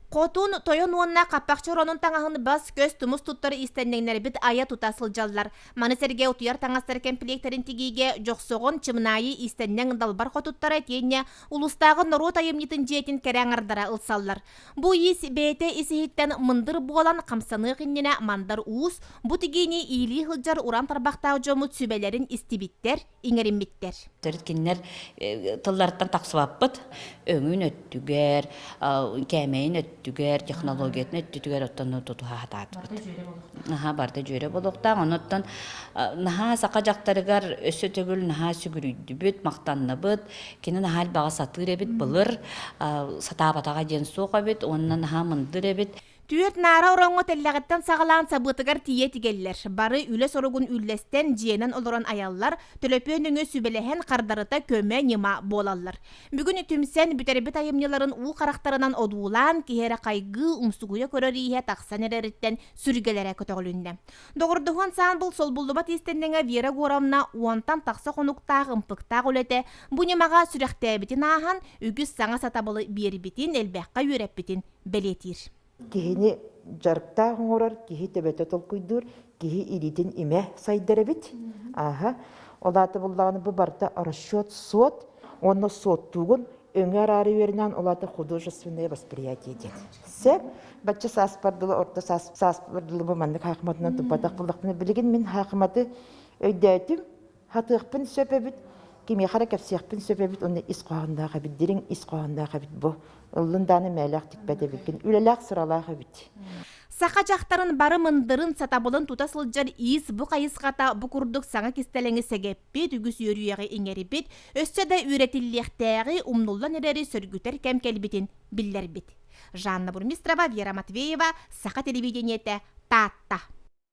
Котун тойон уонна каппакчоронун таңаһын бас көз тумус туттары истеннеңнер бит ая тутасыл жаллар. Манысерге утуяр таңастар кемплектерин тигиге жоксогон чымнайы истеннең далбар хотуттара тиенне улустагы нору тайымнитын жетин керәңардара ылсаллар. Бу ис бейте исихиттен мындыр буолан камсаны кыннене мандар уус, бу тигини ийли хылжар уран тарбактаа жомут сүбелерин истибиттер, иңериммиттер. Киннер тыллардан таксыбаппыт, өңүн өттүгер, кәмейин өттүгер, технологиятын өттүгер оттон туту хатаатбыт. Барда жөре болуктан, оноттон наха сака жактарыгар өсө төгүл наха сүгүрүйдүбүт, мактанныбыт, кини наха бага сатыр эбит былыр, сатаабатага ден суока бит, онна наха мындыр эбит. Түйет нара оронго телләгеттен сағалан сабытыгар тие тигеллер. Бары үле соругун үллестен жиенен олоран аяллар, төлөпөнүңө сүбелehen кардарыта көмө нема болаллар. Бүгүн түмсен бүтербит айымныларын уу карактарынан одуулан, киһере кайгы умсугуя көрөр ийе таксан эререттен сүргелере көтөгүлүндө. Догордуган саан бул сол булдубат истеннеңе Вера Горамна уонтан такса конуктаах ымпыктаах үлете, бу немага сүрөктээбитин аахан, үгүс саңа сатабылы биербитин, элбэкка үйрепбитин белетир. Кихини жарыкта хоңорор, кихи төбөтө толкуйдур, кихи иритин име сайдырыбит. Олаты буллаганы бу барда расчет сот, онно соттугун өңөр ары вернан олаты художественное восприятие ден. Сеп бачча саспардылы орта саспардылы бу манны хакматынан тупатак булдакны билген мен хакматы өйдөтүм хатыкпын сөпөбүт. Кими хара кепсиякпын сөпөбүт, оны исқоғандағы бит, дирин исқоғандағы бит бу. Уллынданы мәләк тикпәде биткен, үлеләк сыралағы бит. Сақа жақтарын бары мындырын сатабылын тутасылжар иіс бұ қайысқата бұқұрдық саңа кестелеңі сәгеппет, үгіс өрүйеғі еңері бит, өссөді үйретіллектәғі умнуллан әрері сөргүтер кәм кәлбітін білдер бит. Жанна Бурмистрова, Вера Матвеева, Сақа телевидениеті, Татта.